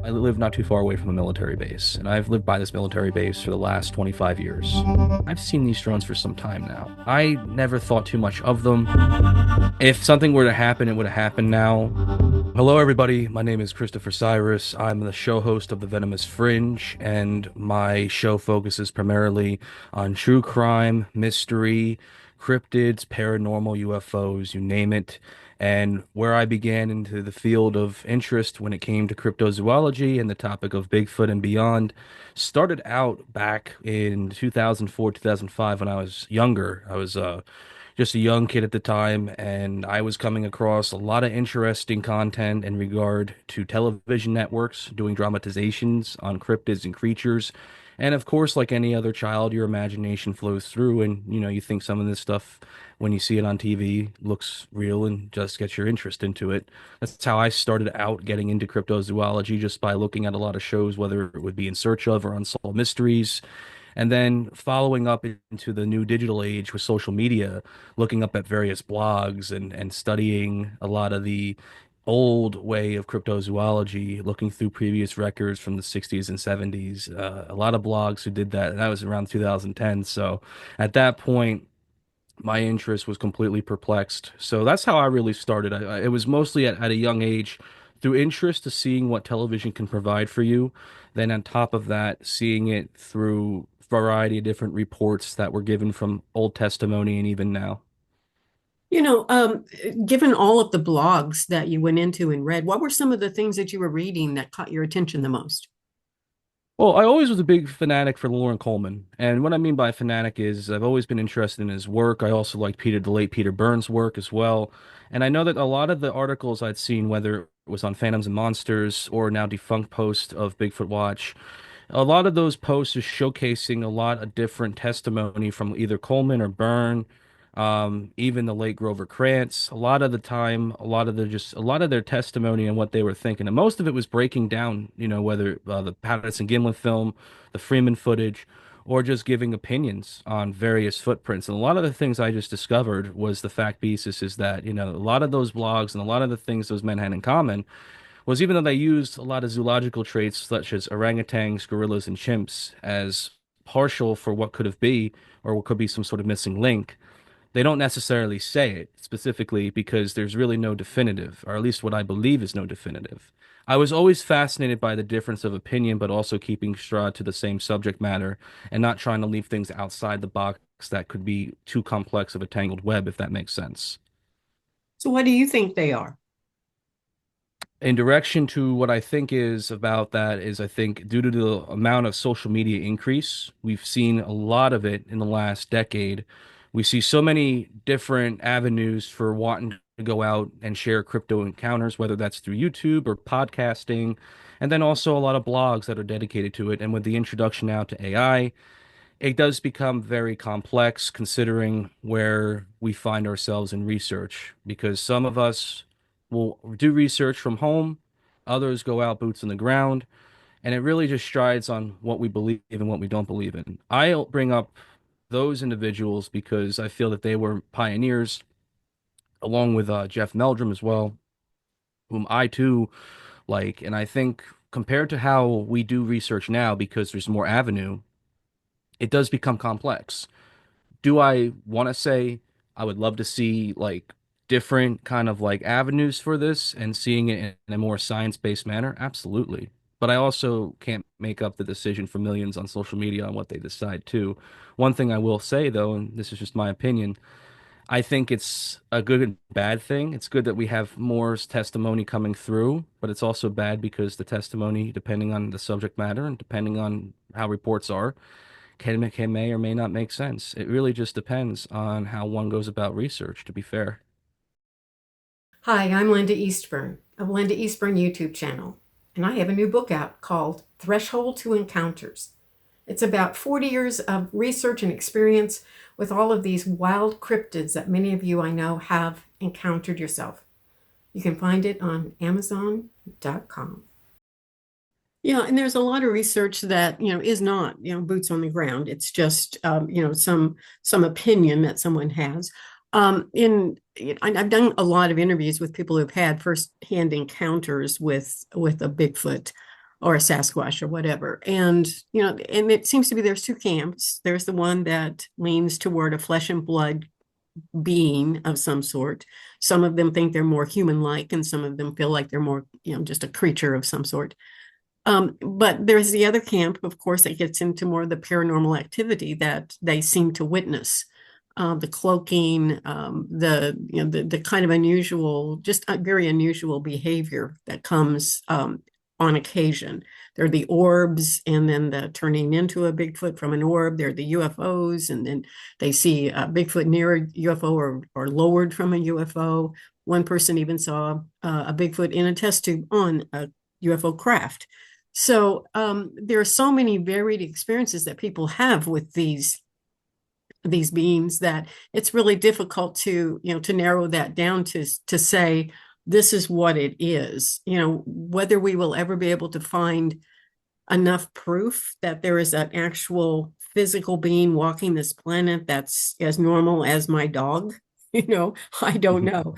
I live not too far away from a military base, and I've lived by this military base for the last 25 years. I've seen these drones for some time now. I never thought too much of them. If something were to happen, it would have happened now. Hello, everybody. My name is Christopher Cyrus. I'm the show host of the Venomous Fringe, and my show focuses primarily on true crime, mystery, cryptids, paranormal, UFOs, you name it. And where I began into the field of interest when it came to cryptozoology and the topic of Bigfoot and beyond started out back in 2004, 2005 when I was younger. I was just a young kid at the time, and I was coming across a lot of interesting content in regard to television networks doing dramatizations on cryptids and creatures. And of course, like any other child, your imagination flows through, and you think some of this stuff, when you see it on TV, looks real and just gets your interest into it. That's how I started out getting into cryptozoology, just by looking at a lot of shows, whether it would be In Search of or Unsolved Mysteries. And then following up into the new digital age with social media, looking up at various blogs and studying a lot of the old way of cryptozoology, looking through previous records from the 60s and 70s. A lot of blogs who did that, and that was around 2010. So at that point, my interest was completely perplexed. So that's how I really started. It was mostly at a young age through interest to seeing what television can provide for you. Then on top of that, seeing it through variety of different reports that were given from Old Testimony and even now. You know, um, Given all of the blogs that you went into and read, what were some of the things that you were reading that caught your attention the most? Well, I always was a big fanatic for Lauren Coleman. And what I mean by fanatic is I've always been interested in his work. I also like the late Peter Burns' work as well. And I know that a lot of the articles I'd seen, whether it was on Phantoms and Monsters or now defunct post of Bigfoot Watch, a lot of those posts are showcasing a lot of different testimony from either Coleman or Byrne, even the late Grover Krantz. A lot of the time, a lot of their testimony and what they were thinking, and most of it was breaking down, whether the Patterson-Gimlin film, the Freeman footage, or just giving opinions on various footprints. And a lot of the things I just discovered was the fact basis is that, a lot of those blogs and a lot of the things those men had in common was even though they used a lot of zoological traits such as orangutans, gorillas, and chimps as partial for what could have been or what could be some sort of missing link, they don't necessarily say it specifically because there's really no definitive, or at least what I believe is no definitive. I was always fascinated by the difference of opinion, but also keeping straw to the same subject matter and not trying to leave things outside the box that could be too complex of a tangled web, if that makes sense. So, what do you think they are? In direction to what I think is about that is I think due to the amount of social media increase, we've seen a lot of it in the last decade. We see so many different avenues for wanting to go out and share crypto encounters, whether that's through YouTube or podcasting, and then also a lot of blogs that are dedicated to it. And with the introduction now to AI, it does become very complex considering where we find ourselves in research because some of us will do research from home, others go out boots on the ground, and it really just strides on what we believe and what we don't believe in. I'll bring up those individuals because I feel that they were pioneers, along with Jeff Meldrum as well, whom I too like. And I think compared to how we do research now, because there's more avenue, it does become complex. Do I want to say I would love to see like different kind of like avenues for this and seeing it in a more science-based manner? Absolutely. But I also can't make up the decision for millions on social media on what they decide too. One thing I will say though, and this is just my opinion, I think it's a good and bad thing. It's good that we have more testimony coming through, but it's also bad because the testimony, depending on the subject matter and depending on how reports are, can may or may not make sense. It really just depends on how one goes about research, to be fair. Hi, I'm Linda Eastburn of Linda Eastburn YouTube channel, and I have a new book out called Threshold to Encounters. It's about 40 years of research and experience with all of these wild cryptids that many of you I know have encountered yourself. You can find it on Amazon.com. Yeah, and there's a lot of research that, is not, boots on the ground. It's just, some opinion that someone has. I've done a lot of interviews with people who've had firsthand encounters with a Bigfoot. or a Sasquatch or whatever. And, and it seems to be there's two camps. There's the one that leans toward a flesh and blood being of some sort. Some of them think they're more human-like, and some of them feel like they're more, just a creature of some sort. But there's the other camp, of course, that gets into more of the paranormal activity that they seem to witness. The cloaking, the kind of unusual, just very unusual behavior that comes on occasion. There are the orbs, and then the turning into a Bigfoot from an orb. There are the UFOs, and then they see a Bigfoot near a UFO or lowered from a UFO. One person even saw a Bigfoot in a test tube on a UFO craft. So there are so many varied experiences that people have with these beings that it's really difficult to narrow that down to say this is what it is. Whether we will ever be able to find enough proof that there is an actual physical being walking this planet that's as normal as my dog, I don't know,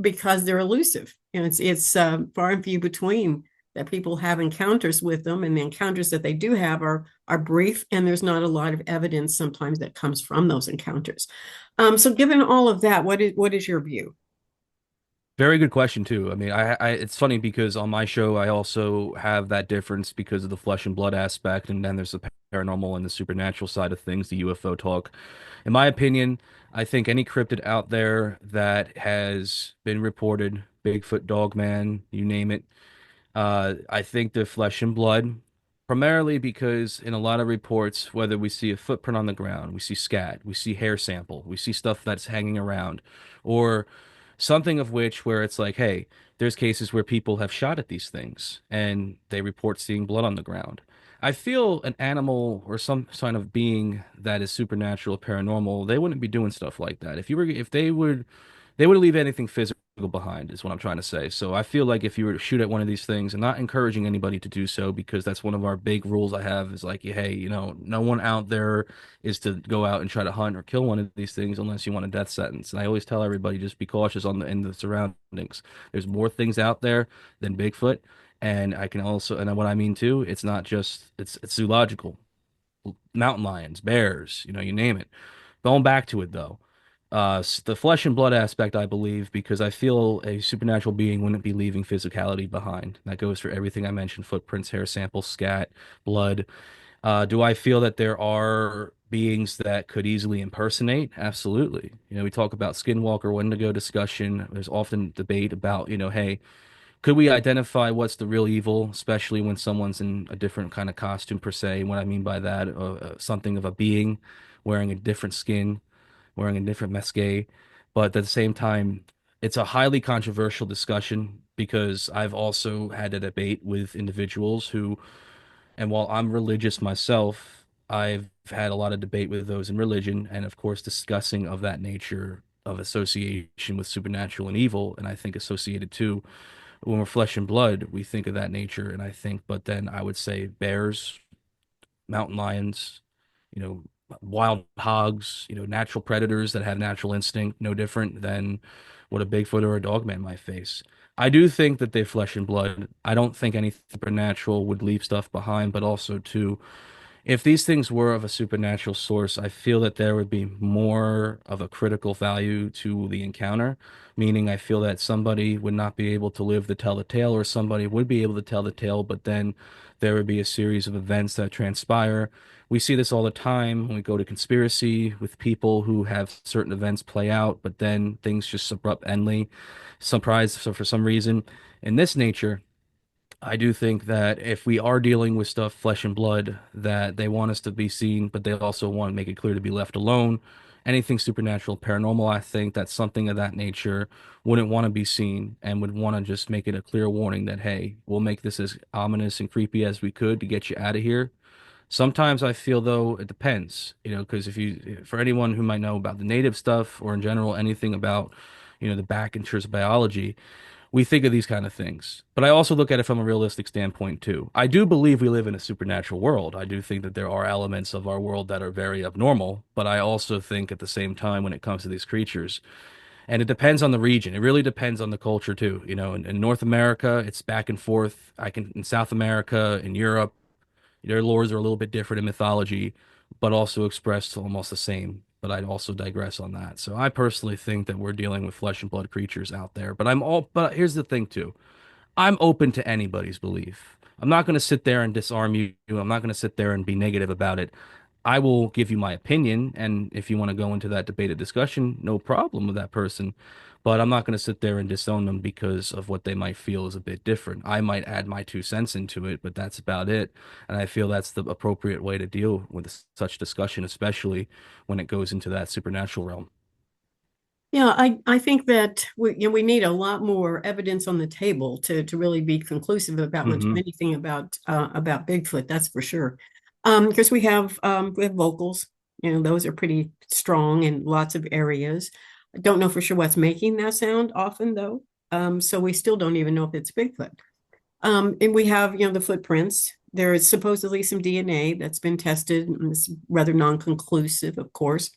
because they're elusive. It's far and few between that people have encounters with them, and the encounters that they do have are brief, and there's not a lot of evidence sometimes that comes from those encounters. So given all of that, what is your view? Very good question too. I mean, it's funny because on my show I also have that difference because of the flesh and blood aspect, and then there's the paranormal and the supernatural side of things, the UFO talk. In my opinion, I think any cryptid out there that has been reported, Bigfoot, Dogman, you name it, I think they're flesh and blood, primarily because in a lot of reports, whether we see a footprint on the ground, we see scat, we see hair sample, we see stuff that's hanging around, or something of which where it's like, hey, there's cases where people have shot at these things and they report seeing blood on the ground. I feel an animal or some kind of being that is supernatural, paranormal, they wouldn't be doing stuff like that. If they would leave anything physical behind, is what I'm trying to say. So I feel like if you were to shoot at one of these things, and not encouraging anybody to do so, because that's one of our big rules I have is like, hey, no one out there is to go out and try to hunt or kill one of these things unless you want a death sentence. And I always tell everybody just be cautious in the surroundings. There's more things out there than Bigfoot. And I can also, and what I mean too, it's not just, it's zoological. Mountain lions, bears, you name it. Going back to it though, the flesh and blood aspect, I believe, because I feel a supernatural being wouldn't be leaving physicality behind. That goes for everything I mentioned: footprints, hair samples, scat, blood. Do I feel that there are beings that could easily impersonate? Absolutely. We talk about skinwalker, Wendigo discussion. There's often debate about, hey, could we identify what's the real evil, especially when someone's in a different kind of costume per se? What I mean by that, something of a being wearing a different skin, wearing a different mesque. But at the same time, it's a highly controversial discussion because I've also had a debate with individuals who, and while I'm religious myself, I've had a lot of debate with those in religion, and of course, discussing of that nature of association with supernatural and evil. And I think associated too, when we're flesh and blood, we think of that nature. And I think, but then I would say bears, mountain lions, you know, wild hogs, natural predators that have natural instinct, no different than what a Bigfoot or a dogman might face. I do think that they're flesh and blood. I don't think anything supernatural would leave stuff behind, but also too, if these things were of a supernatural source, I feel that there would be more of a critical value to the encounter, meaning I feel that somebody would not be able to live to tell the tale, or somebody would be able to tell the tale, but then there would be a series of events that transpire. We see this all the time when we go to conspiracy with people who have certain events play out, but then things just abrupt endly, surprise, so for some reason. In this nature, I do think that if we are dealing with stuff flesh and blood, that they want us to be seen, but they also want to make it clear to be left alone. Anything supernatural, paranormal, I think that something of that nature wouldn't want to be seen and would want to just make it a clear warning that, hey, we'll make this as ominous and creepy as we could to get you out of here. Sometimes I feel though it depends, because for anyone who might know about the native stuff or in general anything about, the back inches of biology, we think of these kind of things. But I also look at it from a realistic standpoint too. I do believe we live in a supernatural world. I do think that there are elements of our world that are very abnormal, but I also think at the same time when it comes to these creatures, And it depends on the region. It really depends on the culture too. In North America, it's back and forth. In South America, in Europe, their lores are a little bit different in mythology, but also expressed almost the same. But I'd also digress on that. So I personally think that we're dealing with flesh and blood creatures out there. But here's the thing too. I'm open to anybody's belief. I'm not going to sit there and disarm you. I'm not going to sit there and be negative about it. I will give you my opinion, and if you want to go into that debated discussion, no problem with that person. But I'm not going to sit there and disown them because of what they might feel is a bit different. I might add my 2 cents into it, but that's about it. And I feel that's the appropriate way to deal with such discussion, especially when it goes into that supernatural realm. Yeah, I think that we need a lot more evidence on the table to really be conclusive about much of Hmm. anything about Bigfoot. That's for sure. Because we have vocals, those are pretty strong in lots of areas. I don't know for sure what's making that sound often though. So we still don't even know if it's Bigfoot. And we have the footprints. There is supposedly some DNA that's been tested, and it's rather non-conclusive, of course.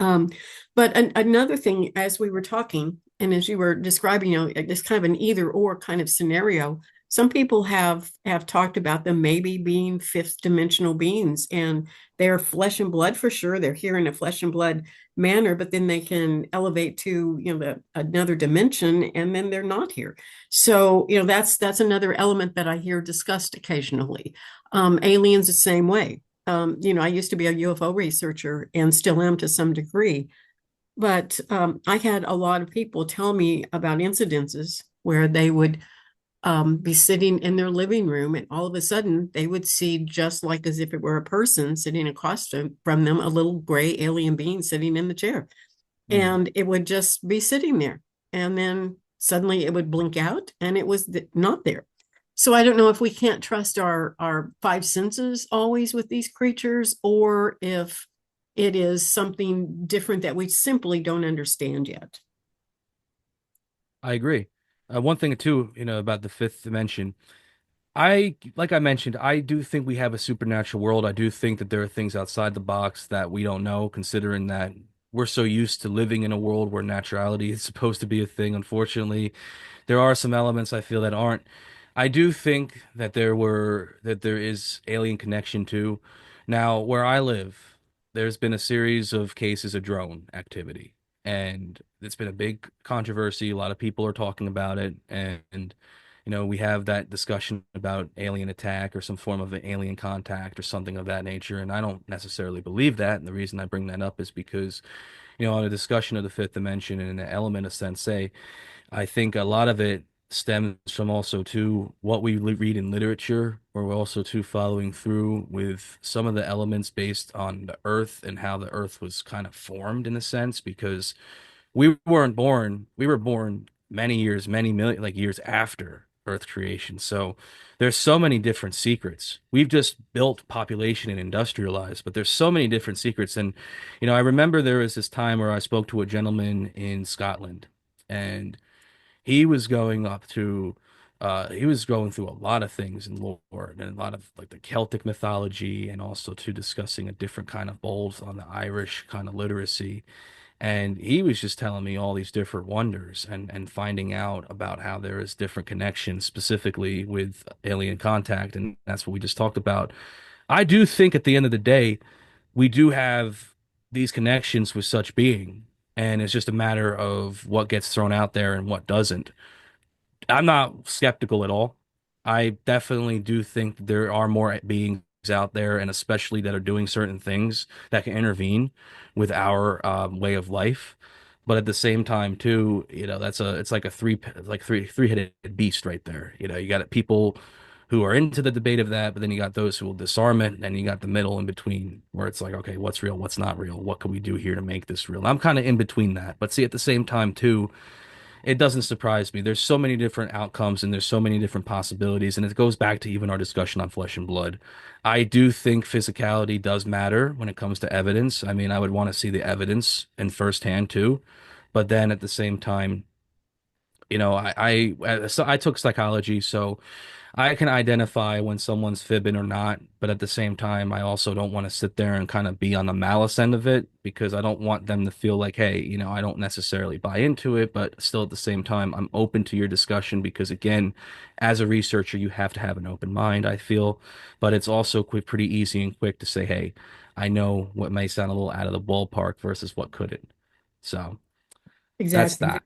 Um, but another thing, as we were talking, and as you were describing, this kind of an either or kind of scenario, some people have talked about them maybe being fifth dimensional beings, and they're flesh and blood for sure. They're here in a flesh and blood manner, but then they can elevate to another dimension, and then they're not here. So that's another element that I hear discussed occasionally. Aliens the same way. I used to be a UFO researcher and still am to some degree, but I had a lot of people tell me about incidences where they would be sitting in their living room and all of a sudden they would see, just like as if it were a person sitting across from them, a little gray alien being sitting in the chair. And it would just be sitting there. And then suddenly it would blink out and it was not there. So I don't know if we can't trust our five senses always with these creatures, or if it is something different that we simply don't understand yet. I agree. One thing too, about the fifth dimension. Like I mentioned, I do think we have a supernatural world. I do think that there are things outside the box that we don't know, considering that we're so used to living in a world where naturality is supposed to be a thing. Unfortunately, there are some elements I feel that aren't. I do think that there is alien connection too. Now, where I live, there's been a series of cases of drone activity, and it's been a big controversy. A lot of people are talking about it, and we have that discussion about alien attack or some form of an alien contact or something of that nature, and I don't necessarily believe that. And the reason I bring that up is because, on a discussion of the fifth dimension and the element of sensei, I think a lot of it stems from also to what we read in literature, or we're also too following through with some of the elements based on the Earth and how the Earth was kind of formed in a sense, because we were born many years, many million like years after Earth creation. So there's so many different secrets. We've just built population and industrialized, but there's so many different secrets. And I remember there was this time where I spoke to a gentleman in Scotland, and he was going up to he was going through a lot of things in lore and a lot of like the Celtic mythology, and also to discussing a different kind of bold on the Irish kind of literacy. And he was just telling me all these different wonders, and finding out about how there is different connections specifically with alien contact. And that's what we just talked about. I do think at the end of the day, we do have these connections with such being, and it's just a matter of what gets thrown out there and what doesn't. I'm not skeptical at all. I definitely do think that there are more beings out there, and especially that are doing certain things that can intervene with our way of life. But at the same time, too, it's like a three-headed beast right there. You got people who are into the debate of that, but then you got those who will disarm it, and you got the middle in between where it's like, okay, what's real, what's not real, what can we do here to make this real? And I'm kind of in between that. But see, at the same time, too, it doesn't surprise me. There's so many different outcomes and there's so many different possibilities. And it goes back to even our discussion on flesh and blood. I do think physicality does matter when it comes to evidence. I mean, I would want to see the evidence in firsthand too. But then at the same time, so I took psychology, so I can identify when someone's fibbing or not, but at the same time, I also don't want to sit there and kind of be on the malice end of it because I don't want them to feel like, hey, I don't necessarily buy into it, but still at the same time, I'm open to your discussion because, again, as a researcher, you have to have an open mind, I feel, but it's also pretty easy and quick to say, hey, I know what may sound a little out of the ballpark versus what couldn't. So that's Exactly. that.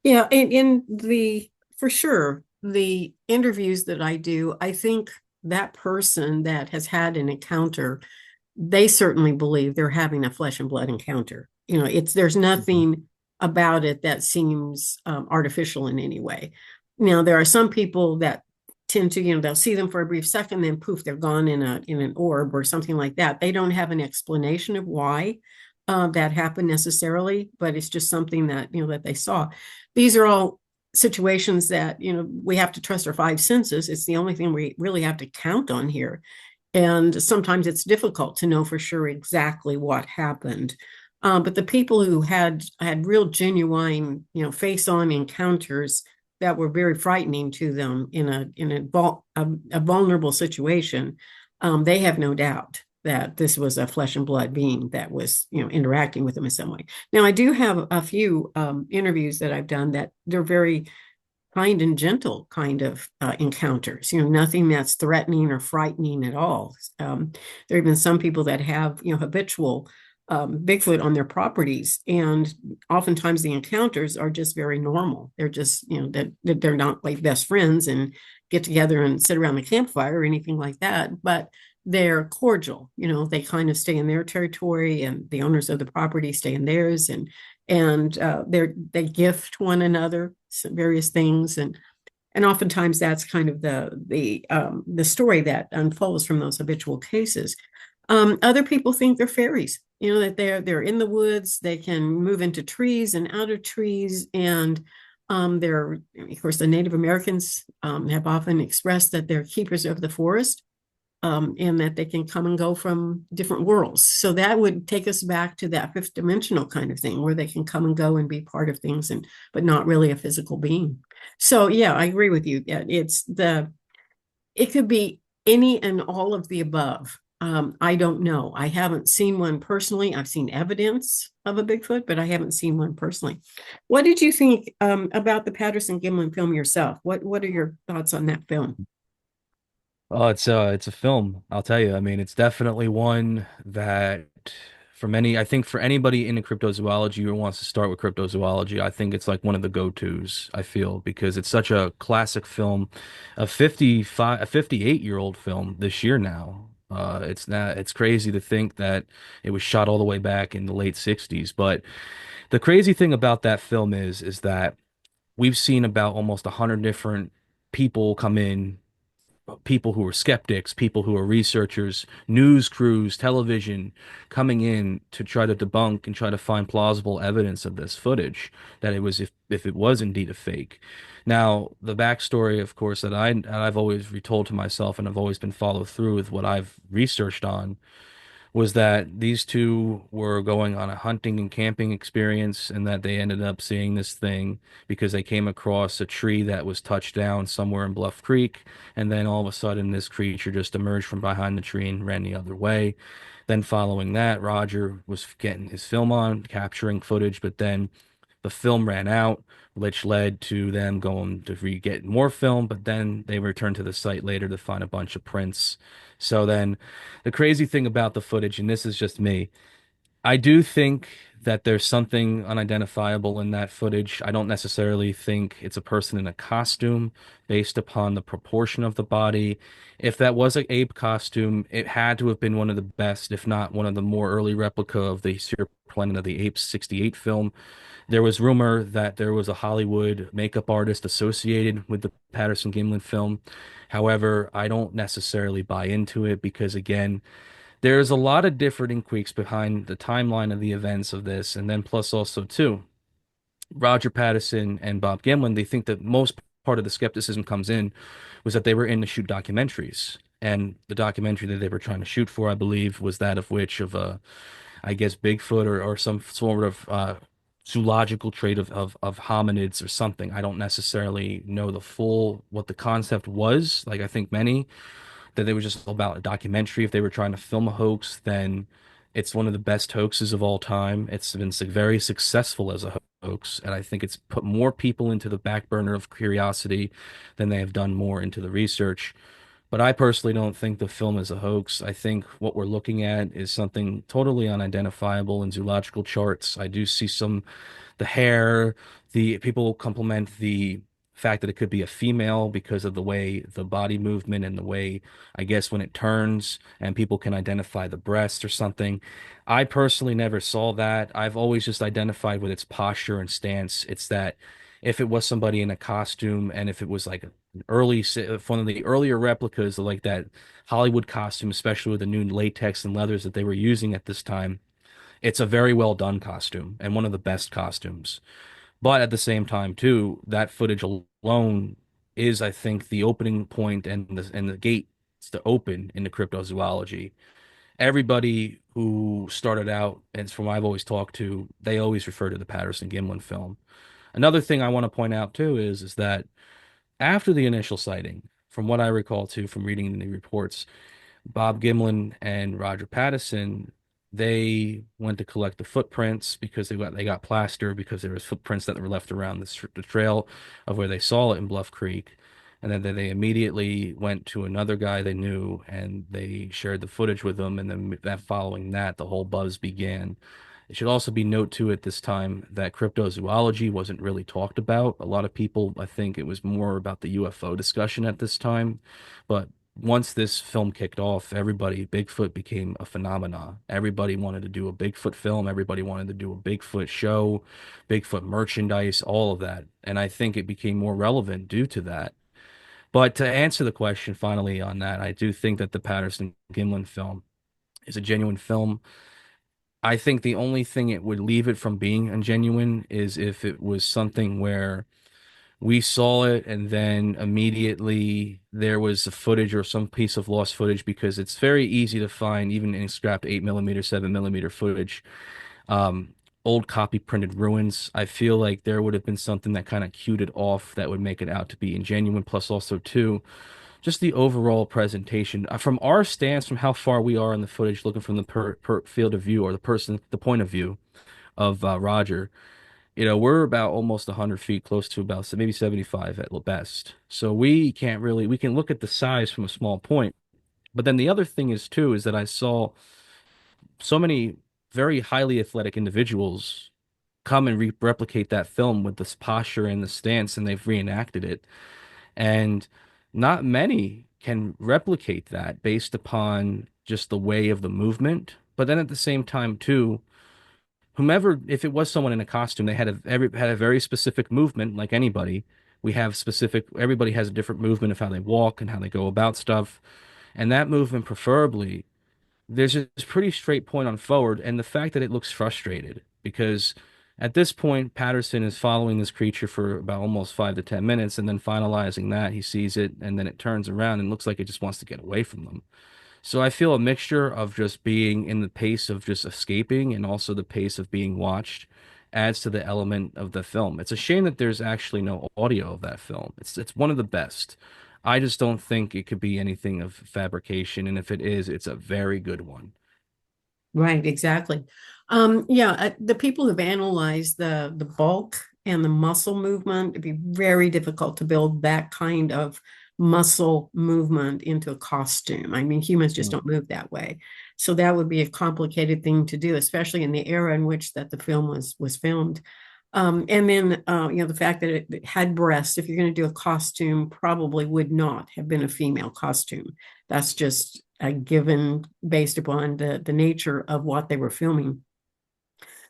Yeah, for sure, the interviews that I do, I think that person that has had an encounter, they certainly believe they're having a flesh and blood encounter. There's Mhm. nothing about it that seems artificial in any way. Now, there are some people that tend to, they'll see them for a brief second, then poof, they're gone in an orb or something like that. They don't have an explanation of why that happened necessarily, but it's just something that that they saw. These are all situations that we have to trust our five senses. It's the only thing we really have to count on here, and sometimes it's difficult to know for sure exactly what happened. But the people who had real genuine, face-on encounters that were very frightening to them in a vulnerable situation, they have no doubt that this was a flesh and blood being that was, interacting with them in some way. Now, I do have a few interviews that I've done that they're very kind and gentle kind of encounters, nothing that's threatening or frightening at all. There have been some people that have, habitual Bigfoot on their properties, and oftentimes the encounters are just very normal. They're just, that they're not like best friends and get together and sit around the campfire or anything like that, but they're cordial. They kind of stay in their territory, and the owners of the property stay in theirs, and they gift one another various things, and oftentimes that's kind of the story that unfolds from those habitual cases. Other people think they're fairies, that they're in the woods, they can move into trees and out of trees, and they're, of course, the Native Americans have often expressed that they're keepers of the forest, and that they can come and go from different worlds. So that would take us back to that fifth dimensional kind of thing, where they can come and go and be part of things, and but not really a physical being. So yeah, I agree with you. Yeah, it could be any and all of the above. I don't know. I haven't seen one personally. I've seen evidence of a Bigfoot, but I haven't seen one personally. What did you think about the Patterson-Gimlin film yourself? What are your thoughts on that film? Oh, it's a film, I'll tell you. I mean, it's definitely one that I think for anybody into cryptozoology or wants to start with cryptozoology, I think it's like one of the go-tos, I feel, because it's such a classic film, a 58-year-old film this year now. It's crazy to think that it was shot all the way back in the late 60s, but the crazy thing about that film is that we've seen about almost 100 different people come in, people who are skeptics, people who are researchers, news crews, television coming in to try to debunk and try to find plausible evidence of this footage that it was if it was indeed a fake. Now, the backstory, of course, I've always retold to myself and I've always been followed through with what I've researched on was that these two were going on a hunting and camping experience and that they ended up seeing this thing because they came across a tree that was touched down somewhere in Bluff Creek. And then all of a sudden, this creature just emerged from behind the tree and ran the other way. Then, following that, Roger was getting his film on, capturing footage, but then the film ran out, which led to them going to re-get more film, but then they returned to the site later to find a bunch of prints. So then the crazy thing about the footage, and this is just me, I do think that there's something unidentifiable in that footage. I don't necessarily think it's a person in a costume based upon the proportion of the body. If that was an ape costume, it had to have been one of the best, if not one of the more early replica of the Serial Planet of the Apes '68 film. There was rumor that there was a Hollywood makeup artist associated with the Patterson-Gimlin film. However, I don't necessarily buy into it because, again, there's a lot of different inquiries behind the timeline of the events of this. And then, plus, also, too, Roger Patterson and Bob Gimlin, they think that most part of the skepticism comes in was that they were in to shoot documentaries. And the documentary that they were trying to shoot for, I believe, was that of which of a, I guess, Bigfoot or some sort of zoological trait of hominids or something. I don't necessarily know the full what the concept was. Like I think many that they were just about a documentary. If they were trying to film a hoax, then it's one of the best hoaxes of all time. It's been very successful as a hoax, and I think it's put more people into the back burner of curiosity than they have done more into the research. But I personally don't think the film is a hoax. I think what we're looking at is something totally unidentifiable in zoological charts. I do see the hair, the people compliment the fact that it could be a female because of the way the body movement and the way, I guess, when it turns and people can identify the breast or something. I personally never saw that. I've always just identified with its posture and stance. It's that if it was somebody in a costume and if it was like an one of the earlier replicas of like that Hollywood costume, especially with the new latex and leathers that they were using at this time, it's a very well done costume and one of the best costumes. But at the same time, too, that footage alone is, I think, the opening point and the gate to open into cryptozoology. Everybody who started out, and from what I've always talked to, they always refer to the Patterson-Gimlin film. Another thing I want to point out too is that after the initial sighting, from what I recall too, from reading the reports, Bob Gimlin and Roger Patterson, they went to collect the footprints because they got plaster because there was footprints that were left around the trail of where they saw it in Bluff Creek. And then they immediately went to another guy they knew and they shared the footage with them. And then that following that, the whole buzz began. It should also be note too at this time that cryptozoology wasn't really talked about. A lot of people, I think it was more about the UFO discussion at this time. But once this film kicked off, Bigfoot became a phenomena. Everybody wanted to do a Bigfoot film. Everybody wanted to do a Bigfoot show, Bigfoot merchandise, all of that. And I think it became more relevant due to that. But to answer the question finally on that, I do think that the Patterson-Gimlin film is a genuine film. I think the only thing it would leave it from being ungenuine is if it was something where we saw it and then immediately there was a footage or some piece of lost footage because it's very easy to find even in scrapped 8 millimeter, 7 millimeter footage, um, old copy printed ruins. I feel like there would have been something that kind of cued it off that would make it out to be ingenuine. Plus, also too, just the overall presentation from our stance, from how far we are in the footage, looking from the per field of view or the point of view of Roger. We're about almost 100 feet, close to about maybe 75 at best. So we can look at the size from a small point. But then the other thing is too, is that I saw so many very highly athletic individuals come and replicate that film with this posture and the stance, and they've reenacted it. And not many can replicate that based upon just the way of the movement. But then at the same time, too, whomever, if it was someone in a costume, they had a very specific movement, like anybody. Everybody has a different movement of how they walk and how they go about stuff. And that movement, preferably, there's this pretty straight point on forward, and the fact that it looks frustrated because at this point, Patterson is following this creature for about almost 5 to 10 minutes, and then finalizing that, he sees it, and then it turns around and looks like it just wants to get away from them. So I feel a mixture of just being in the pace of just escaping and also the pace of being watched adds to the element of the film. It's a shame that there's actually no audio of that film. It's one of the best. I just don't think it could be anything of fabrication, and if it is, it's a very good one. Right, exactly. Yeah, the people who've analyzed the bulk and the muscle movement, it'd be very difficult to build that kind of muscle movement into a costume. I mean, humans just Mm. don't move that way. So that would be a complicated thing to do, especially in the era in which that the film was filmed. And then the fact that it had breasts, if you're going to do a costume, probably would not have been a female costume. That's just a given based upon the nature of what they were filming.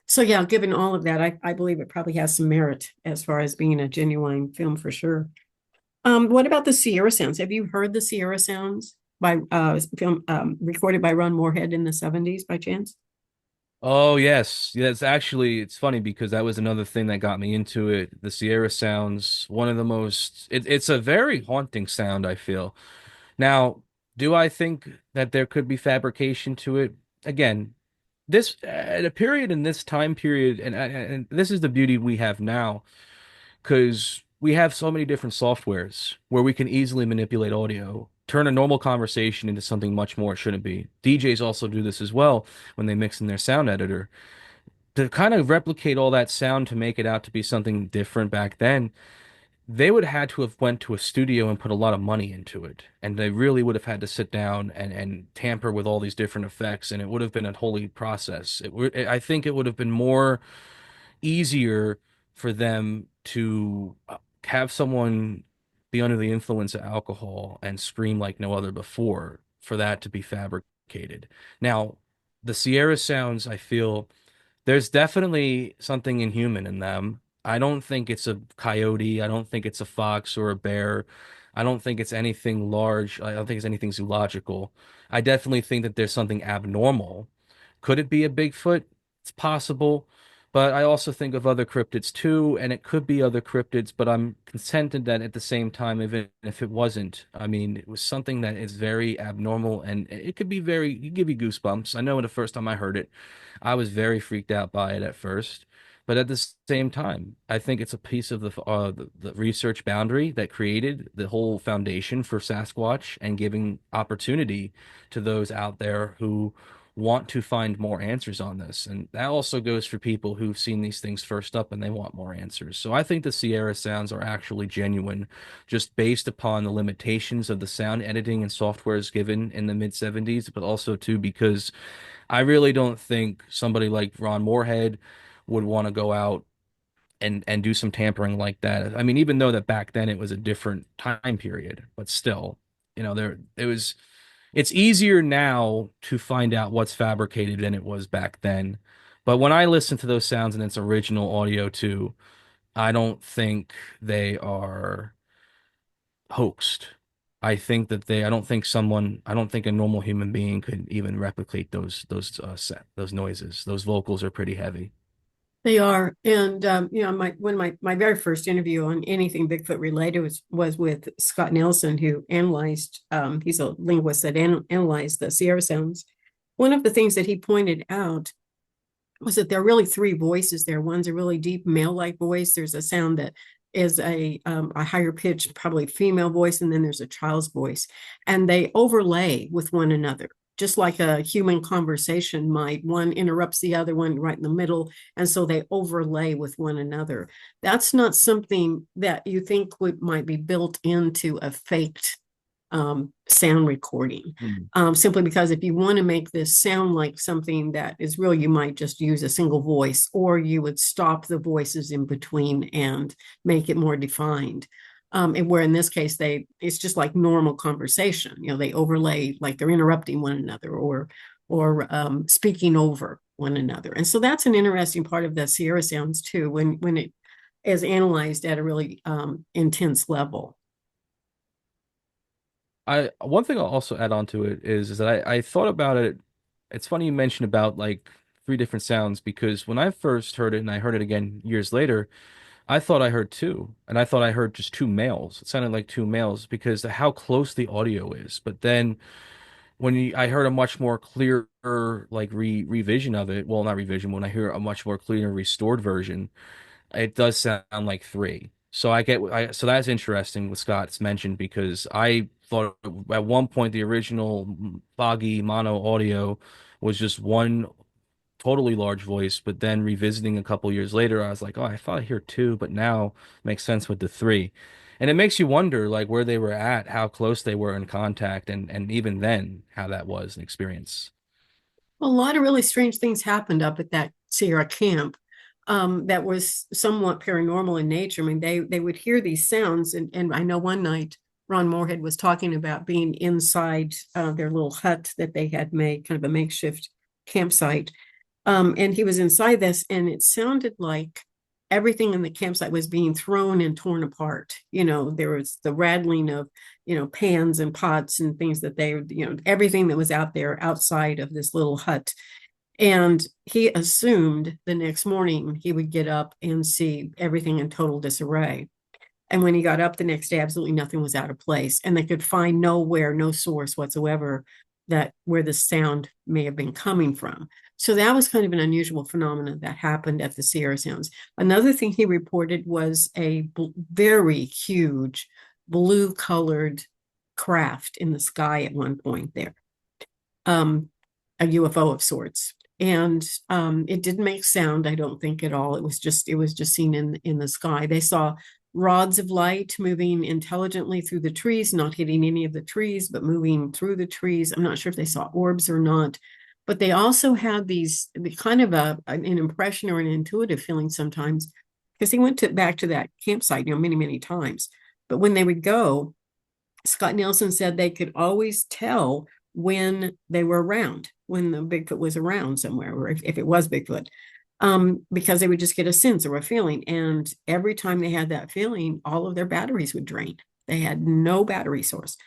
So yeah, given all of that, I believe it probably has some merit as far as being a genuine film for sure. What about the Sierra Sounds? Have you heard the Sierra Sounds by film recorded by Ron Moorhead in the 70s by chance? Oh yes, yeah. It's funny because that was another thing that got me into it. The Sierra sounds one of the most. It's a very haunting sound, I feel. Now, do I think that there could be fabrication to it? Again, this at a period in this time period, and this is the beauty we have now, because we have so many different softwares where we can easily manipulate audio, turn a normal conversation into something much more it shouldn't be. DJs also do this as well when they mix in their sound editor. To kind of replicate all that sound to make it out to be something different back then, they would have had to have went to a studio and put a lot of money into it. And they really would have had to sit down and tamper with all these different effects, and it would have been a holy process. I think it would have been more easier for them to have someone be under the influence of alcohol and scream like no other before for that to be fabricated. Now, the Sierra sounds, I feel there's definitely something inhuman in them. I don't think it's a coyote. I don't think it's a fox or a bear. I don't think it's anything large. I don't think it's anything zoological. I definitely think that there's something abnormal. Could it be a Bigfoot? It's possible. But I also think of other cryptids too, and it could be other cryptids, but I'm contented that at the same time, even if it wasn't, I mean, it was something that is very abnormal and it could be very, you give you goosebumps. I know the first time I heard it, I was very freaked out by it at first. But at the same time, I think it's a piece of the research boundary that created the whole foundation for Sasquatch and giving opportunity to those out there who want to find more answers on this. And that also goes for people who've seen these things first up and they want more answers. So I think the Sierra sounds are actually genuine, just based upon the limitations of the sound editing and softwares given in the mid 70s, but also too because I really don't think somebody like Ron Moorhead would want to go out and do some tampering like that. I mean, even though that back then it was a different time period, but still, there it was it's easier now to find out what's fabricated than it was back then. But when I listen to those sounds in its original audio too, I don't think they are hoaxed. I don't think a normal human being could even replicate those noises. Those vocals are pretty heavy. They are, and my very first interview on anything Bigfoot related was with Scott Nelson, who analyzed. He's a linguist that analyzed the Sierra sounds. One of the things that he pointed out was that there are really three voices there. One's a really deep male-like voice. There's a sound that is a higher pitched, probably female voice, and then there's a child's voice, and they overlay with one another just like a human conversation might. One interrupts the other one right in the middle, and so they overlay with one another. That's not something that you think might be built into a faked sound recording. Hmm. Simply because if you want to make this sound like something that is real, you might just use a single voice, or you would stop the voices in between and make it more defined. And where in this case it's just like normal conversation. They overlay like they're interrupting one another or speaking over one another. And so that's an interesting part of the Sierra sounds too, when it is analyzed at a really intense level. I One thing I'll also add on to it is that I thought about it. It's funny you mentioned about like three different sounds because when I first heard it and I heard it again years later, I thought I heard two, and I thought I heard just two males. It sounded like two males because of how close the audio is. But then I heard a much more clearer like revision of it. Well, not revision. When I hear a much more cleaner restored version, it does sound like three. So that's interesting what Scott's mentioned because I thought at one point the original foggy mono audio was just one totally large voice, but then revisiting a couple years later, I was like, oh, I thought I hear two, but now it makes sense with the three. And it makes you wonder like where they were at, how close they were in contact, and even then how that was an experience. A lot of really strange things happened up at that Sierra camp that was somewhat paranormal in nature. I mean, they would hear these sounds, and I know one night Ron Moorhead was talking about being inside their little hut that they had made, kind of a makeshift campsite. And he was inside this, and it sounded like everything in the campsite was being thrown and torn apart. There was the rattling of, pans and pots and things that everything that was out there outside of this little hut. And he assumed the next morning he would get up and see everything in total disarray. And when he got up the next day, absolutely nothing was out of place. And they could find nowhere, no source whatsoever that where the sound may have been coming from. So that was kind of an unusual phenomenon that happened at the Sierra Sounds. Another thing he reported was a very huge blue colored craft in the sky at one point there, a UFO of sorts. And it didn't make sound, I don't think at all. It was just seen in the sky. They saw rods of light moving intelligently through the trees, not hitting any of the trees, but moving through the trees. I'm not sure if they saw orbs or not, but they also had the kind of an impression or an intuitive feeling sometimes, because he went back to that campsite, many, many times. But when they would go, Scott Nelson said they could always tell when they were around, when the Bigfoot was around somewhere, or if it was Bigfoot, because they would just get a sense or a feeling. And every time they had that feeling, all of their batteries would drain. They had no battery source.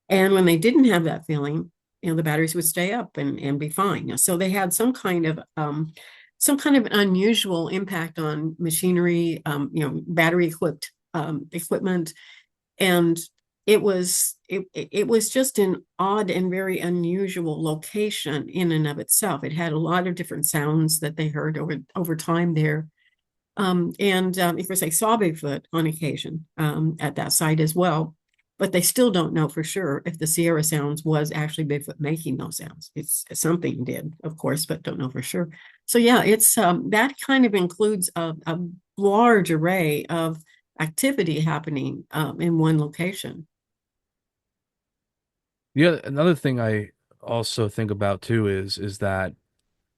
And when they didn't have that feeling, the batteries would stay up and be fine. So they had some kind of unusual impact on machinery, battery equipped equipment, and it was just an odd and very unusual location in and of itself. It had a lot of different sounds that they heard over time there. And of course, they saw Bigfoot on occasion at that site as well, but they still don't know for sure if the Sierra Sounds was actually Bigfoot making those sounds. It's something did, of course, but don't know for sure. So yeah, it's that kind of includes a large array of activity happening in one location. Yeah, another thing I also think about too is that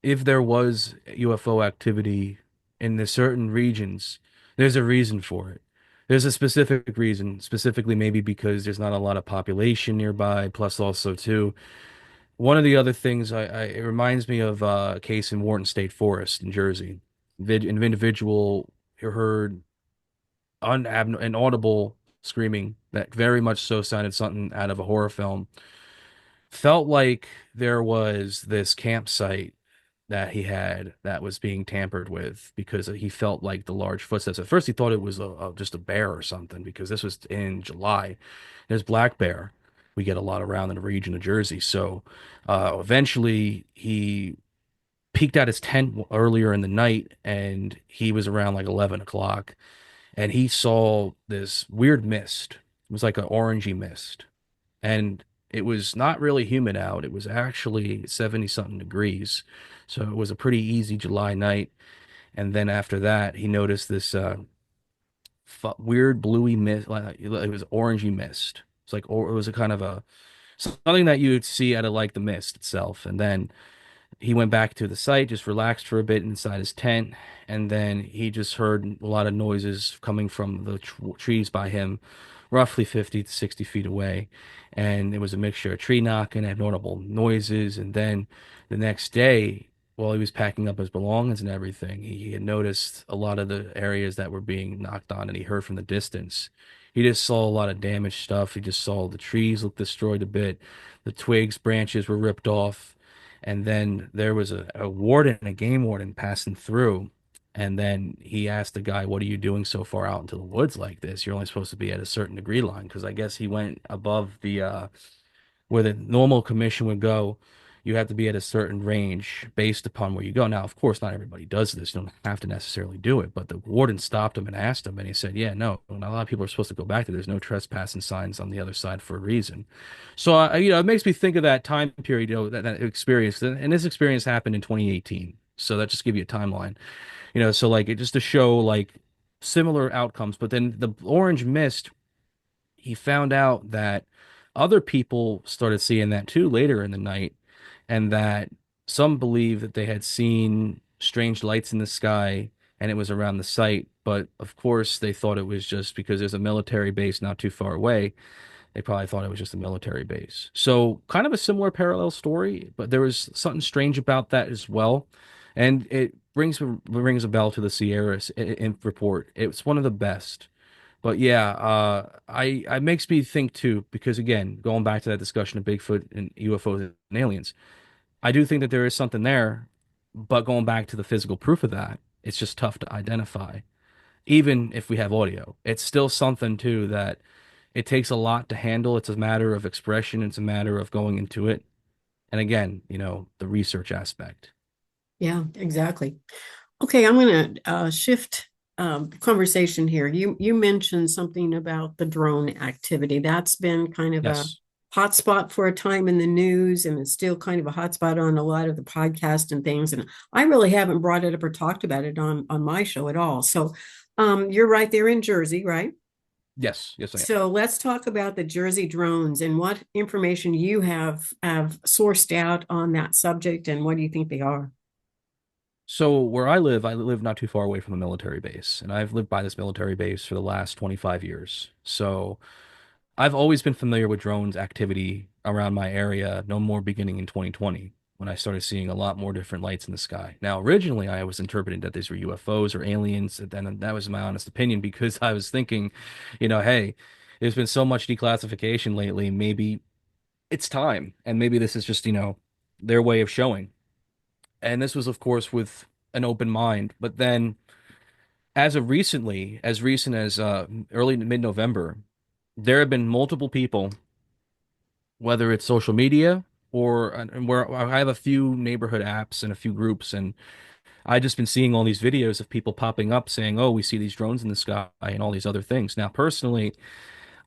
if there was UFO activity in the certain regions, there's a reason for it. There's a specific reason, specifically maybe because there's not a lot of population nearby, plus also too, one of the other things it reminds me of a case in Wharton State Forest in Jersey. An individual heard an audible screaming that very much so sounded something out of a horror film. Felt like there was this campsite that he had that was being tampered with because he felt like the large footsteps. At first, he thought it was just a bear or something because this was in July. There's black bear. We get a lot around in the region of Jersey. So eventually, he peeked out his tent earlier in the night, and he was around like 11 o'clock, and he saw this weird mist. It was like an orangey mist, and it was not really humid out. It was actually 70 something degrees. So it was a pretty easy July night. And then after that, he noticed this weird bluey mist, like it was orangey mist. It's like, or it was a kind of a something that you'd see out of like the mist itself. And then he went back to the site, just relaxed for a bit inside his tent, and then he just heard a lot of noises coming from the trees by him, roughly 50 to 60 feet away. And it was a mixture of tree knocking, abnormal noises. And then the next day, while he was packing up his belongings and everything, he had noticed a lot of the areas that were being knocked on, and he heard from the distance. He just saw a lot of damaged stuff. He just saw the trees look destroyed a bit. The twigs, branches were ripped off. And then there was a warden, a game warden passing through. And then he asked the guy, "What are you doing so far out into the woods like this? You're only supposed to be at a certain degree line." Because I guess he went above the where the normal commission would go. You have to be at a certain range based upon where you go. Now, of course, not everybody does this. You don't have to necessarily do it. But the warden stopped him and asked him, and he said, "Yeah, no, not a lot of people are supposed to go back there. There's no trespassing signs on the other side for a reason." So, it makes me think of that time period, that experience. And this experience happened in 2018. So that just give you a timeline, so like it just to show like similar outcomes. But then the orange mist, he found out that other people started seeing that too later in the night, and that some believe that they had seen strange lights in the sky and it was around the site. But of course, they thought it was just because there's a military base not too far away. They probably thought it was just a military base. So, kind of a similar parallel story, but there was something strange about that as well. And it rings a bell to the Sierra report. It's one of the best. But yeah, I makes me think too, because again, going back to that discussion of Bigfoot and UFOs and aliens, I do think that there is something there, but going back to the physical proof of that, it's just tough to identify. Even if we have audio, it's still something too that it takes a lot to handle. It's a matter of expression, it's a matter of going into it. And again, the research aspect. Yeah, exactly. Okay, I'm going to shift conversation here. You mentioned something about the drone activity. That's been kind of a Yes. hot spot for a time in the news, and it's still kind of a hot spot on a lot of the podcasts and things. And I really haven't brought it up or talked about it on my show at all. So, you're right there in Jersey, right? Yes. Yes, I am. So let's talk about the Jersey drones and what information you have sourced out on that subject, and what do you think they are? So where I live not too far away from a military base, and I've lived by this military base for the last 25 years. So I've always been familiar with drones activity around my area, no more beginning in 2020 when I started seeing a lot more different lights in the sky. Now, originally I was interpreting that these were UFOs or aliens, and then that was my honest opinion because I was thinking, hey, there's been so much declassification lately, maybe it's time, and maybe this is just, their way of showing. And this was, of course, with an open mind. But then, as of recently, as recent as early to mid-November, there have been multiple people, whether it's social media or and where I have a few neighborhood apps and a few groups, and I just been seeing all these videos of people popping up saying, "Oh, we see these drones in the sky and all these other things." Now, personally,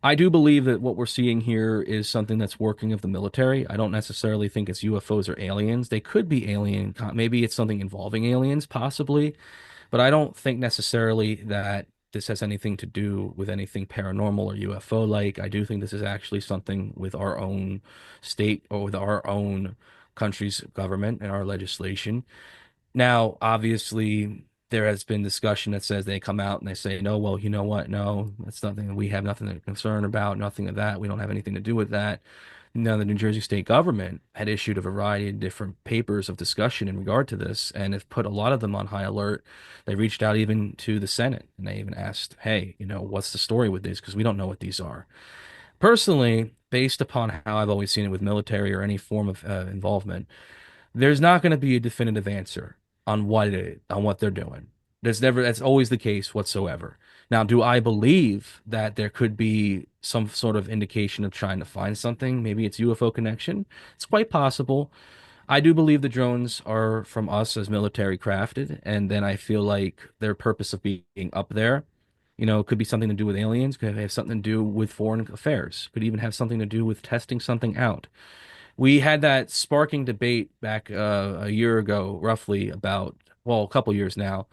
I do believe that what we're seeing here is something that's working of the military. I don't necessarily think it's UFOs or aliens. They could be alien, maybe it's something involving aliens, possibly. But I don't think necessarily that this has anything to do with anything paranormal or UFO like. I do think this is actually something with our own state or with our own country's government and our legislation. Now, obviously, there has been discussion that says they come out and they say, no, well, you know what? No, that's nothing. We have nothing to concern about, nothing of that. We don't have anything to do with that. Now, the New Jersey state government had issued a variety of different papers of discussion in regard to this and have put a lot of them on high alert. They reached out even to the Senate and they even asked, hey, what's the story with this? Because we don't know what these are. Personally, based upon how I've always seen it with military or any form of involvement, there's not going to be a definitive answer on what it is, on what they're doing. That's always the case whatsoever. Now, do I believe that there could be some sort of indication of trying to find something? Maybe it's UFO connection. It's quite possible. I do believe the drones are from us as military crafted, and then I feel like their purpose of being up there, could be something to do with aliens, could have something to do with foreign affairs, could even have something to do with testing something out. We had that sparking debate back a year ago, roughly about, well, a couple years now,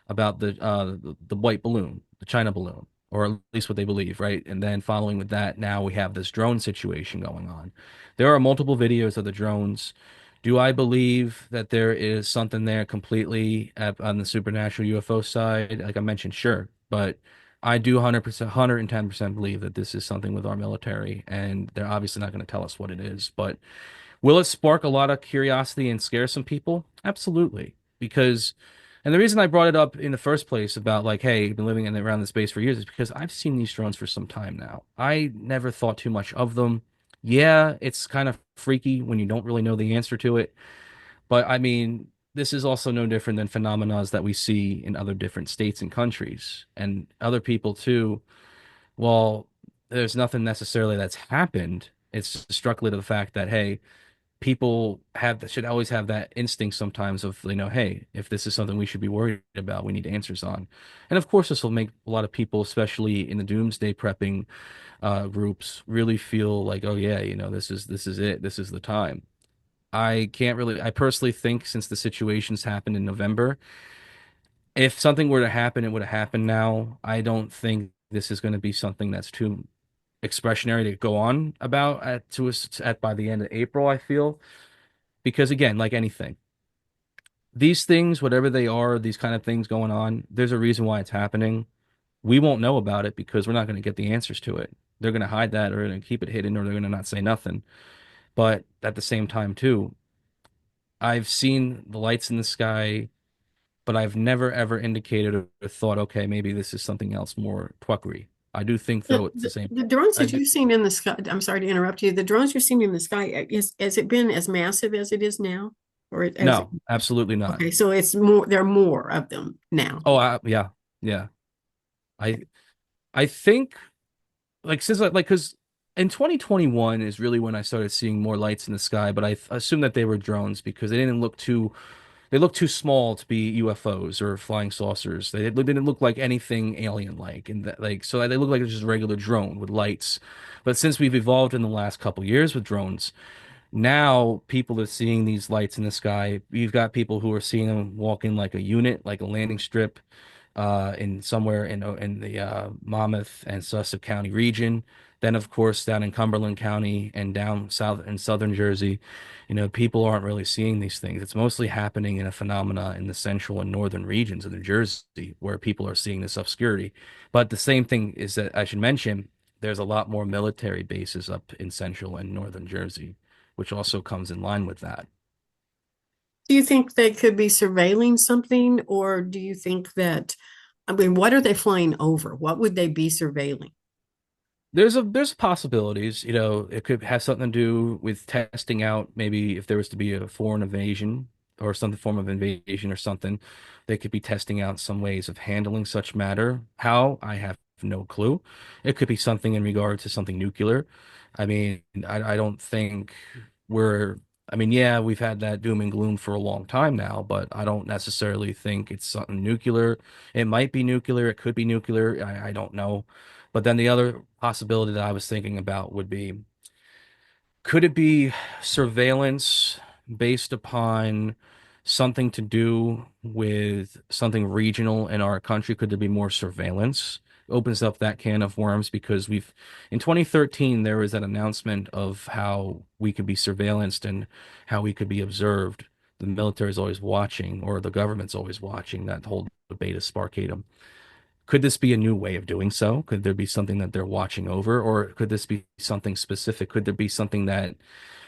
about the white balloon, the China balloon, or at least what they believe, right? And then following with that, now we have this drone situation going on. There are multiple videos of the drones. Do I believe that there is something there completely on the supernatural UFO side? Like I mentioned, sure, but I do 100%, 110% believe that this is something with our military, and they're obviously not going to tell us what it is. But will it spark a lot of curiosity and scare some people? Absolutely. And the reason I brought it up in the first place about like, hey, you've been living in around this space for years is because I've seen these drones for some time now. I never thought too much of them. Yeah, it's kind of freaky when you don't really know the answer to it. But I mean, this is also no different than phenomena that we see in other different states and countries and other people too. Well, there's nothing necessarily that's happened. It's strictly to the fact that, hey, people should always have that instinct sometimes of, hey, if this is something we should be worried about, we need answers on. And of course, this will make a lot of people, especially in the doomsday prepping groups, really feel like, oh yeah, this is it. This is the time. I personally think since the situations happened in November, if something were to happen, it would have happened now. I don't think this is going to be something that's too expressionary to go on about at by the end of April, I feel. Because again, like anything, these things, whatever they are, these kind of things going on, there's a reason why it's happening. We won't know about it because we're not going to get the answers to it. They're going to hide that or they're going to keep it hidden or they're going to not say nothing. But at the same time, too, I've seen the lights in the sky, but I've never ever indicated or thought, okay, maybe this is something else more twuckery. I do think, The, though, it's the the, same. the drones I that do, you've seen in the sky, I'm sorry to interrupt you. The drones you're seeing in the sky, has it been as massive as it is now? As it, no, absolutely not. okay, so it's more, there are more of them now. Oh, yeah, yeah. I I think like since like because in 2021 is really when I started seeing more lights in the sky, but assumed that they were drones because they look too small to be UFOs or flying saucers. They didn't look like anything alien-like, and that, like so they look like just a regular drone with lights. But since we've evolved in the last couple years with drones, now people are seeing these lights in the sky. You've got people who are seeing them walking like a unit, like a landing strip, in somewhere in the Monmouth and Sussex County region. Then, of course, down in Cumberland County and down south in southern Jersey, people aren't really seeing these things. It's mostly happening in a phenomena in the central and northern regions of New Jersey where people are seeing this obscurity. But the same thing is that I should mention there's a lot more military bases up in central and northern Jersey, which also comes in line with that. Do you think they could be surveilling something, or do you think that, I mean, what are they flying over? What would they be surveilling? There's possibilities, it could have something to do with testing out maybe if there was to be a foreign invasion or some form of invasion or something, they could be testing out some ways of handling such matter. How? I have no clue. It could be something in regard to something nuclear. I mean, I don't think we're I mean, yeah, we've had that doom and gloom for a long time now, but I don't necessarily think it's something nuclear. It might be nuclear, it could be nuclear, I don't know. But then the other possibility that I was thinking about would be could it be surveillance based upon something to do with something regional in our country? Could there be more surveillance? Opens up that can of worms because in 2013, there was that announcement of how we could be surveillanced and how we could be observed. The military is always watching, or the government's always watching. That whole debate is Sparkatum. Could this be a new way of doing so? Could there be something that they're watching over, or could this be something specific? Could there be something that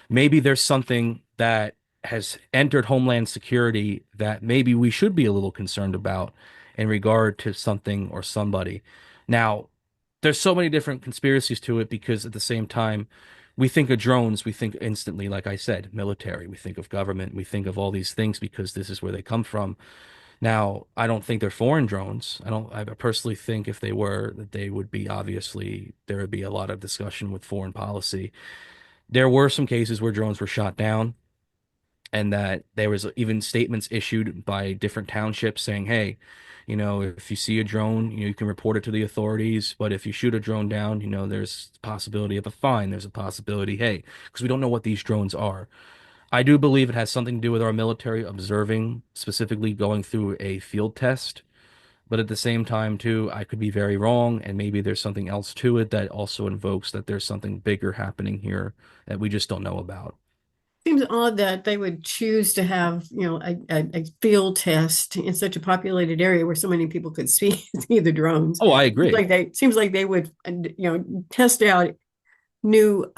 maybe there's something that has entered Homeland Security that maybe we should be a little concerned about in regard to something or somebody? Now, there's so many different conspiracies to it because at the same time, we think of drones, we think instantly, like I said, military, we think of government, we think of all these things because this is where they come from. Now, I don't think they're foreign drones. I personally think if they were, that they would be obviously, there would be a lot of discussion with foreign policy. There were some cases where drones were shot down and that there was even statements issued by different townships saying, hey, if you see a drone, you can report it to the authorities, but if you shoot a drone down, there's a possibility of a fine. There's a possibility, hey, because we don't know what these drones are. I do believe it has something to do with our military observing, specifically going through a field test. But at the same time, too, I could be very wrong, and maybe there's something else to it that also invokes that there's something bigger happening here that we just don't know about. Seems odd that they would choose to have, a field test in such a populated area where so many people could see see the drones. Oh, I agree. Seems like they would, test out new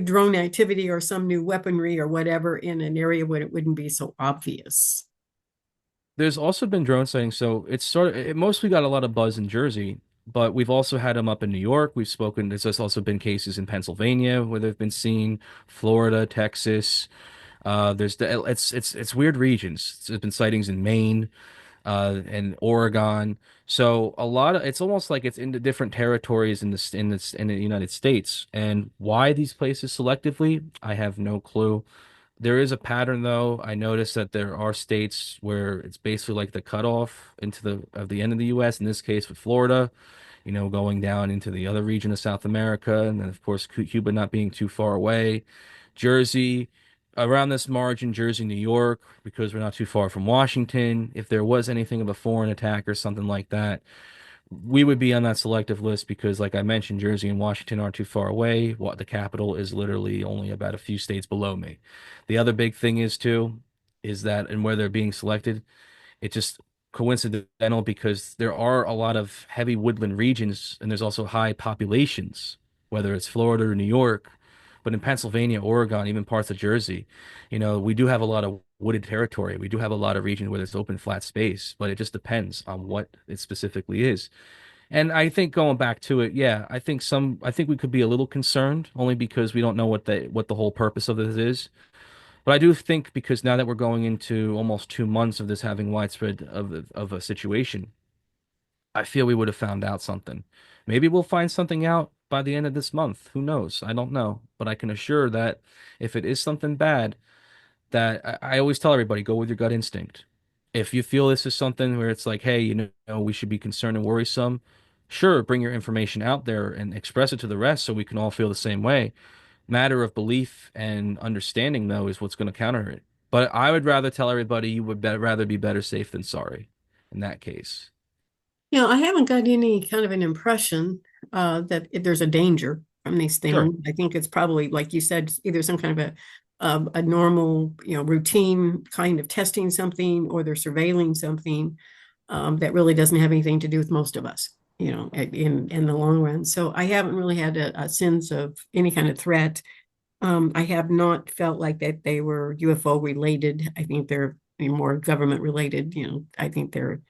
drone activity or some new weaponry or whatever in an area where it wouldn't be so obvious. There's also been drone sightings, so it mostly got a lot of buzz in Jersey, but we've also had them up in New York. There's also been cases in Pennsylvania where they've been seen, Florida, Texas. It's weird regions. There's been sightings in Maine, and Oregon. So it's almost like it's into different territories in the United States. And why these places selectively, I have no clue. There is a pattern though. I noticed that there are states where it's basically like the cutoff into the end of the US, in this case with Florida, going down into the other region of South America, and then of course Cuba not being too far away. Jersey, around this margin, Jersey, New York, because we're not too far from Washington. If there was anything of a foreign attack or something like that, we would be on that selective list because, like I mentioned, Jersey and Washington aren't too far away. What the capital is literally only about a few states below me. The other big thing is too, is that and where they're being selected, it's just coincidental because there are a lot of heavy woodland regions and there's also high populations, whether it's Florida or New York. But in Pennsylvania, Oregon, even parts of Jersey, we do have a lot of wooded territory. We do have a lot of regions where there's open flat space, but it just depends on what it specifically is. And I think going back to it, yeah, I think we could be a little concerned only because we don't know what the whole purpose of this is. But I do think because now that we're going into almost 2 months of this having widespread of a situation, I feel we would have found out something. Maybe we'll find something out, by the end of this month. Who knows? I don't know. But I can assure that if it is something bad, that I always tell everybody, go with your gut instinct. If you feel this is something where it's like, hey, we should be concerned and worrisome, sure, bring your information out there and express it to the rest so we can all feel the same way. Matter of belief and understanding, though, is what's going to counter it. But I would rather tell everybody you would rather be better safe than sorry in that case. I haven't got any kind of an impression that there's a danger from these Sure. things. I think it's probably, like you said, either some kind of a normal, routine kind of testing something, or they're surveilling something that really doesn't have anything to do with most of us, in the long run. So I haven't really had a sense of any kind of threat. I have not felt like that they were UFO related. I think they're more government related. I think they're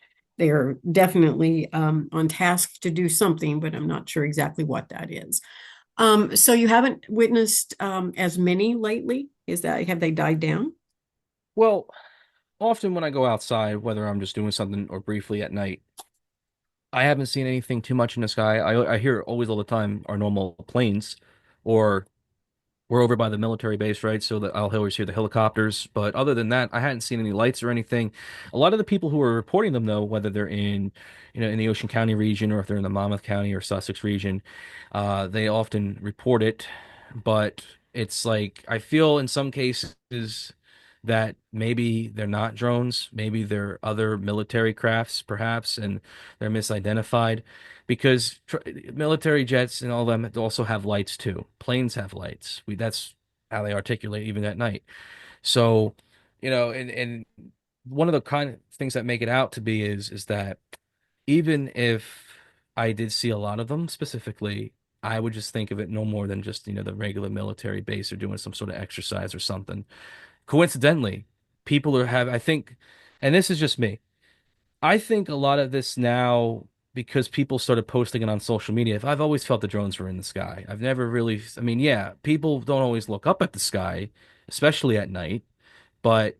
definitely on task to do something, but I'm not sure exactly what that is. So you haven't witnessed as many lately? Is that have they died down? Well, often when I go outside, whether I'm just doing something or briefly at night, I haven't seen anything too much in the sky. I hear always all the time are normal planes, or we're over by the military base, right? So that I'll always hear the helicopters. But other than that, I hadn't seen any lights or anything. A lot of the people who are reporting them, though, whether they're in the Ocean County region or if they're in the Monmouth County or Sussex region, they often report it. But it's like I feel in some cases that maybe they're not drones, maybe they're other military crafts, perhaps, and they're misidentified because military jets and all them also have lights too. Planes have lights. That's how they articulate even at night. So, and one of the kind of things that make it out to be is that even if I did see a lot of them specifically, I would just think of it no more than just, the regular military base or doing some sort of exercise or something. Coincidentally, people I think, and this is just me. I think a lot of this now, because people started posting it on social media, if I've always felt the drones were in the sky. I've never really, I mean, yeah, people don't always look up at the sky, especially at night, but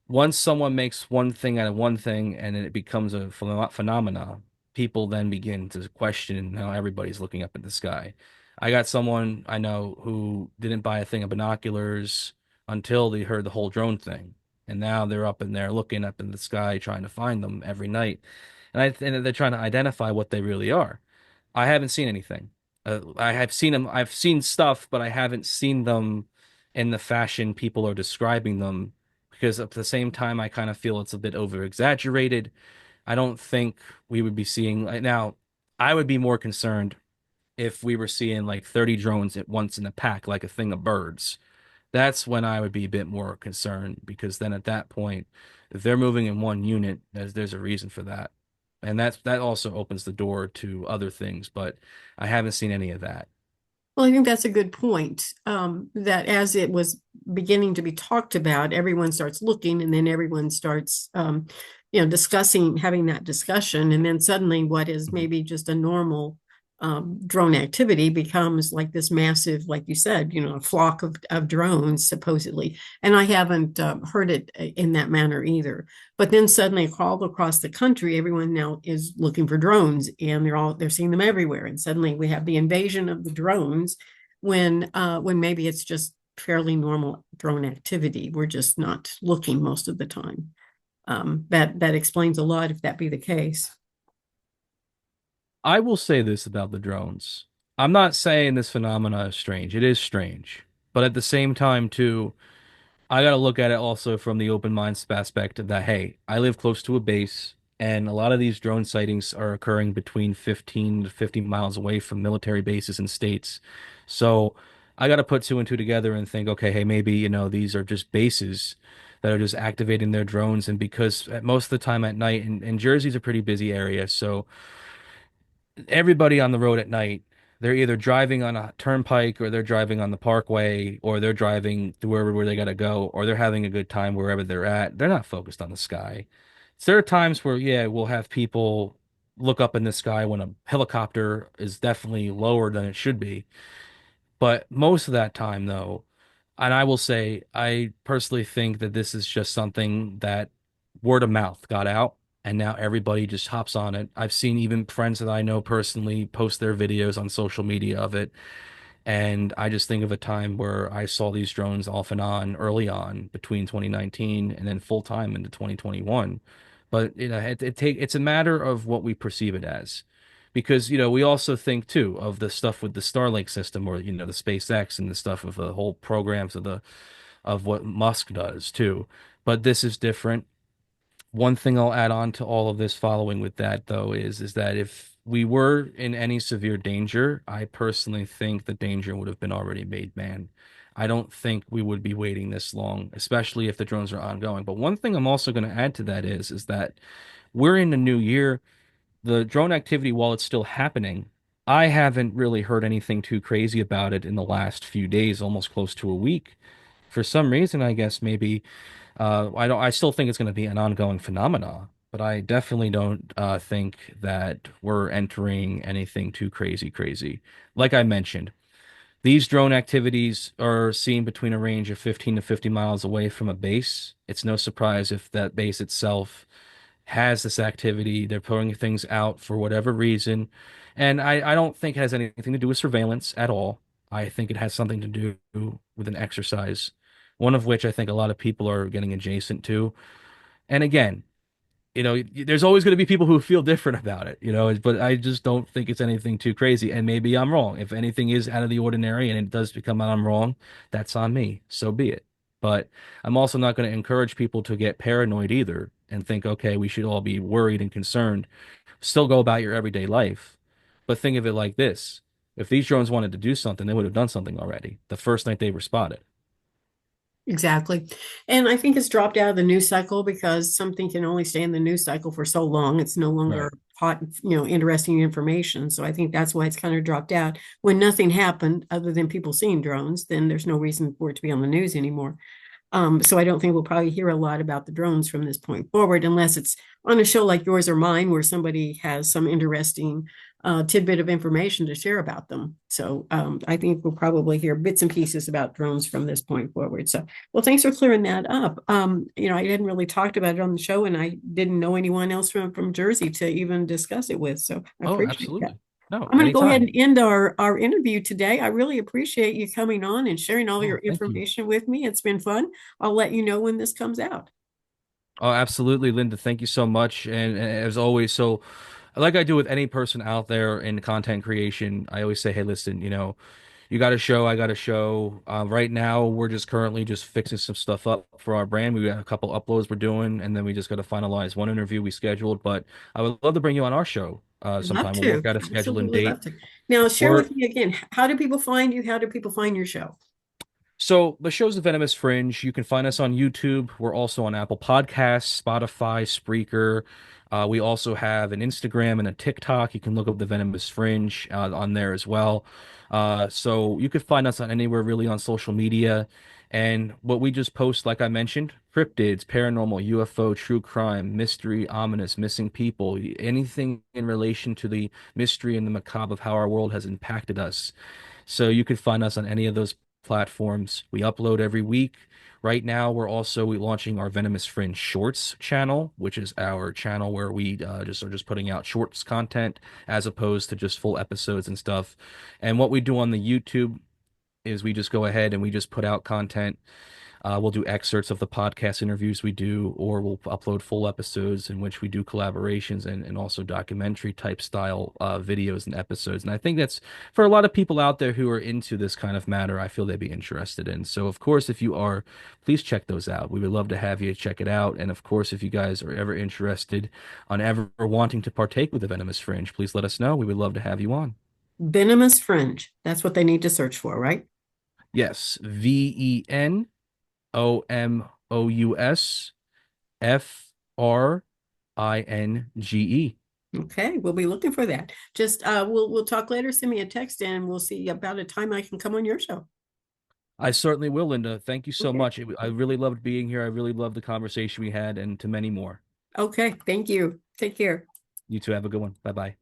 once someone makes one thing out of one thing and then it becomes a phenomena, people then begin to question how everybody's looking up at the sky. I got someone I know who didn't buy a thing of binoculars until they heard the whole drone thing. And now they're up in there looking up in the sky trying to find them every night. And they're trying to identify what they really are. I haven't seen anything. I have seen them. I've seen stuff, but I haven't seen them in the fashion people are describing them. Because at the same time, I kind of feel it's a bit over exaggerated. I don't think we would be seeing now. I would be more concerned if we were seeing like 30 drones at once in a pack, like a thing of birds. That's when I would be a bit more concerned because then at that point, if they're moving in one unit, there's a reason for that. And that also opens the door to other things, but I haven't seen any of that. Well, I think that's a good point. That as it was beginning to be talked about, everyone starts looking, and then everyone starts, discussing, having that discussion, and then suddenly, what is Mhm. maybe just a normal drone activity becomes like this massive, like you said, a flock of drones, supposedly. And I haven't heard it in that manner either. But then suddenly, all across the country, everyone now is looking for drones, and they're seeing them everywhere. And suddenly, we have the invasion of the drones when maybe it's just fairly normal drone activity. We're just not looking most of the time. That explains a lot if that be the case. I will say this about the drones. I'm not saying this phenomena is strange. It is strange. But at the same time, too, I got to look at it also from the open mind aspect of that, hey, I live close to a base, and a lot of these drone sightings are occurring between 15 to 50 miles away from military bases and states. So I got to put two and two together and think, okay, hey, maybe, these are just bases that are just activating their drones. And because at most of the time at night, and Jersey's a pretty busy area, so everybody on the road at night, they're either driving on a turnpike or they're driving on the parkway or they're driving to wherever they gotta go or they're having a good time wherever they're at. They're not focused on the sky. So there are times where, yeah, we'll have people look up in the sky when a helicopter is definitely lower than it should be. But most of that time, though, and I will say, I personally think that this is just something that word of mouth got out and now everybody just hops on it. I've seen even friends that I know personally post their videos on social media of it. And I just think of a time where I saw these drones off and on early on between 2019 and then full time into 2021. But it's a matter of what we perceive it as. Because, we also think too of the stuff with the Starlink system or, the SpaceX and the stuff of the whole programs of what Musk does too. But this is different. One thing I'll add on to all of this following with that though is that if we were in any severe danger, I personally think the danger would have been already made man. I don't think we would be waiting this long, especially if the drones are ongoing. But one thing I'm also going to add to that is that we're in the new year. The drone activity, while it's still happening, I haven't really heard anything too crazy about it in the last few days, almost close to a week. For some reason, I guess maybe I still think it's going to be an ongoing phenomena, but I definitely don't think that we're entering anything too crazy. Like I mentioned, these drone activities are seen between a range of 15 to 50 miles away from a base. It's no surprise if that base itself has this activity. They're putting things out for whatever reason. And I don't think it has anything to do with surveillance at all. I think it has something to do with an exercise, one of which I think a lot of people are getting adjacent to. And again, there's always going to be people who feel different about it, but I just don't think it's anything too crazy. And maybe I'm wrong. If anything is out of the ordinary and it does become out I'm wrong, that's on me. So be it. But I'm also not going to encourage people to get paranoid either and think, okay, we should all be worried and concerned. Still go about your everyday life. But think of it like this. If these drones wanted to do something, they would have done something already the first night they were spotted. Exactly. And I think it's dropped out of the news cycle because something can only stay in the news cycle for so long. It's no longer Right. hot, interesting information. So I think that's why it's kind of dropped out. When nothing happened other than people seeing drones, then there's no reason for it to be on the news anymore. So I don't think we'll probably hear a lot about the drones from this point forward, unless it's on a show like yours or mine, where somebody has some interesting tidbit of information to share about them. So I think we'll probably hear bits and pieces about drones from this point forward. So, well, thanks for clearing that up. I hadn't really talked about it on the show, and I didn't know anyone else from Jersey to even discuss it with. So I Oh, appreciate that. absolutely. No, I'm going to go ahead anytime. and end our interview today. I really appreciate you coming on and sharing all your Oh, thank you. information with me. It's been fun. I'll let you know when this comes out. Oh, absolutely, Linda. Thank you so much. And as always, so like I do with any person out there in content creation, I always say, hey, listen, you got a show, I got a show. Right now, we're just currently just fixing some stuff up for our brand. We got a couple uploads we're doing, and then we just got to finalize one interview we scheduled. But I would love to bring you on our show Love sometime. We'll work to. out a schedule and Absolutely date. love to. Now, share We're with me again, how do people find you? How do people find your show? So the show's The Venomous Fringe. You can find us on YouTube. We're also on Apple Podcasts, Spotify, Spreaker. We also have an Instagram and a TikTok. You can look up The Venomous Fringe on there as well. So you could find us on anywhere really on social media. And what we just post, like I mentioned, cryptids, paranormal, UFO, true crime, mystery, ominous, missing people, anything in relation to the mystery and the macabre of how our world has impacted us. So you could find us on any of those platforms. We upload every week. Right now, we launching our Venomous Fringe Shorts channel, which is our channel where we just putting out shorts content as opposed to just full episodes and stuff. And what we do on the YouTube is we just go ahead and we just put out content. We'll do excerpts of the podcast interviews we do, or we'll upload full episodes in which we do collaborations and also documentary type style videos and episodes. And I think that's for a lot of people out there who are into this kind of matter, I feel they'd be interested in. So, of course, if you are, please check those out. We would love to have you check it out. And of course, if you guys are ever interested on ever wanting to partake with the Venomous Fringe, please let us know. We would love to have you on. Venomous Fringe. That's what they need to search for, right? Yes, VENOMOUSFRINGE. Okay, we'll be looking for that. Just we'll talk later. Send me a text and we'll see about a time I can come on your show. I certainly will, Linda. Thank you so Okay. much. I really loved being here. I really loved the conversation we had, and to many more. Okay, thank you. Take care. You two have a good one. Bye bye.